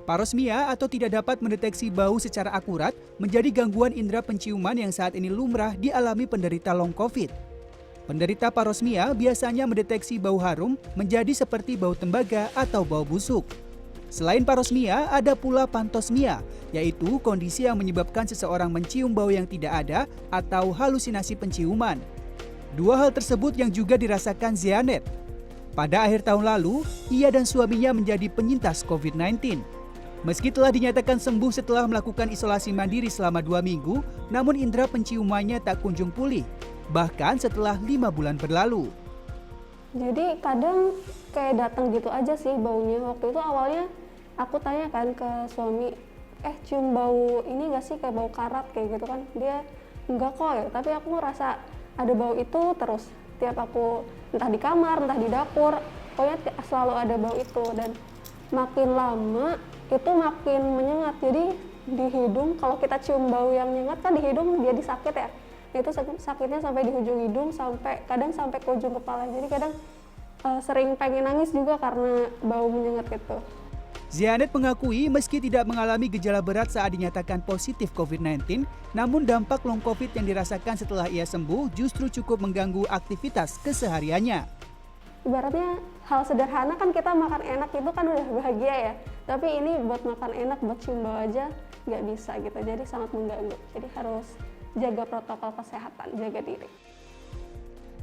Parosmia atau tidak dapat mendeteksi bau secara akurat menjadi gangguan indera penciuman yang saat ini lumrah dialami penderita long COVID. Penderita parosmia biasanya mendeteksi bau harum menjadi seperti bau tembaga atau bau busuk. Selain parosmia, ada pula pantosmia, yaitu kondisi yang menyebabkan seseorang mencium bau yang tidak ada atau halusinasi penciuman. Dua hal tersebut yang juga dirasakan Zeanet. Pada akhir tahun lalu, ia dan suaminya menjadi penyintas COVID-19. Meski telah dinyatakan sembuh setelah melakukan isolasi mandiri selama 2 minggu, namun indera penciumannya tak kunjung pulih, bahkan setelah 5 bulan berlalu. Jadi kadang kayak datang gitu aja sih baunya. Waktu itu awalnya aku tanya kan ke suami, cium bau ini gak sih, kayak bau karat kayak gitu kan. Dia enggak kok ya, tapi aku ngerasa ada bau itu terus. Tiap aku entah di kamar, entah di dapur, pokoknya selalu ada bau itu. Dan makin lama itu makin menyengat. Jadi di hidung, kalau kita cium bau yang menyengat kan di hidung jadi sakit ya. Itu sakitnya sampai di ujung hidung, kadang sampai ke ujung kepala. Jadi kadang sering pengen nangis juga karena bau menyengat gitu. Zeanet mengakui meski tidak mengalami gejala berat saat dinyatakan positif COVID-19, namun dampak long COVID yang dirasakan setelah ia sembuh justru cukup mengganggu aktivitas kesehariannya. Ibaratnya hal sederhana kan, kita makan enak itu kan udah bahagia ya. Tapi ini buat makan enak, buat cium bau aja nggak bisa gitu. Jadi sangat mengganggu. Jadi harus jaga protokol kesehatan, jaga diri.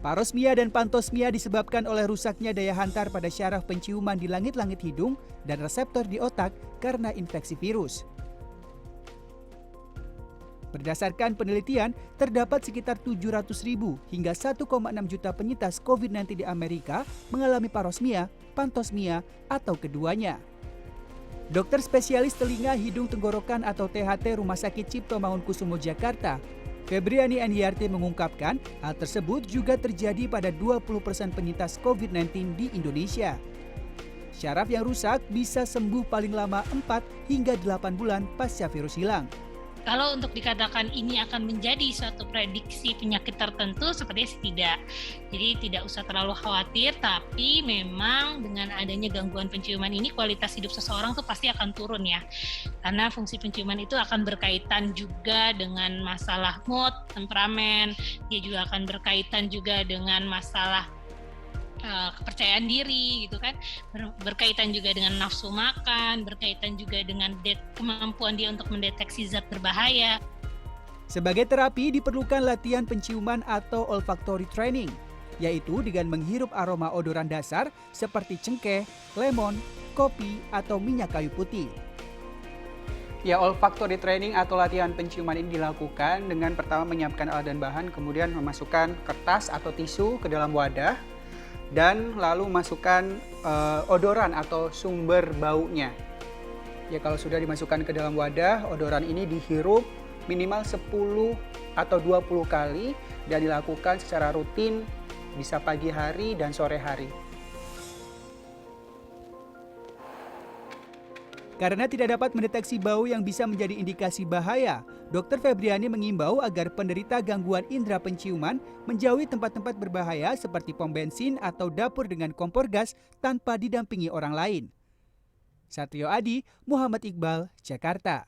Parosmia dan pantosmia disebabkan oleh rusaknya daya hantar pada syaraf penciuman di langit-langit hidung dan reseptor di otak karena infeksi virus. Berdasarkan penelitian, terdapat sekitar 700.000 hingga 1,6 juta penyintas COVID-19 di Amerika mengalami parosmia, pantosmia, atau keduanya. Dokter spesialis telinga, hidung, tenggorokan atau THT Rumah Sakit Cipto Mangunkusumo Jakarta, Febriani Andiyarti mengungkapkan hal tersebut juga terjadi pada 20% penyintas COVID-19 di Indonesia. Syaraf yang rusak bisa sembuh paling lama 4 hingga 8 bulan pasca virus hilang. Kalau untuk dikatakan ini akan menjadi suatu prediksi penyakit tertentu, sepertinya tidak. Jadi tidak usah terlalu khawatir, tapi memang dengan adanya gangguan penciuman ini kualitas hidup seseorang tuh pasti akan turun ya. Karena fungsi penciuman itu akan berkaitan juga dengan masalah mood, temperamen, dia juga akan berkaitan juga dengan masalah kepercayaan diri gitu kan, berkaitan juga dengan nafsu makan, berkaitan juga dengan kemampuan dia untuk mendeteksi zat berbahaya. Sebagai terapi diperlukan latihan penciuman atau olfactory training, yaitu dengan menghirup aroma odoran dasar seperti cengkeh, lemon, kopi, atau minyak kayu putih. Ya, olfactory training atau latihan penciuman ini dilakukan dengan pertama menyiapkan alat dan bahan, kemudian memasukkan kertas atau tisu ke dalam wadah, dan lalu masukkan odoran atau sumber baunya. Ya, kalau sudah dimasukkan ke dalam wadah, odoran ini dihirup minimal 10 atau 20 kali dan dilakukan secara rutin, bisa pagi hari dan sore hari. Karena tidak dapat mendeteksi bau yang bisa menjadi indikasi bahaya, Dr. Febriani mengimbau agar penderita gangguan indera penciuman menjauhi tempat-tempat berbahaya seperti pom bensin atau dapur dengan kompor gas tanpa didampingi orang lain. Satrio Adi, Muhammad Iqbal, Jakarta.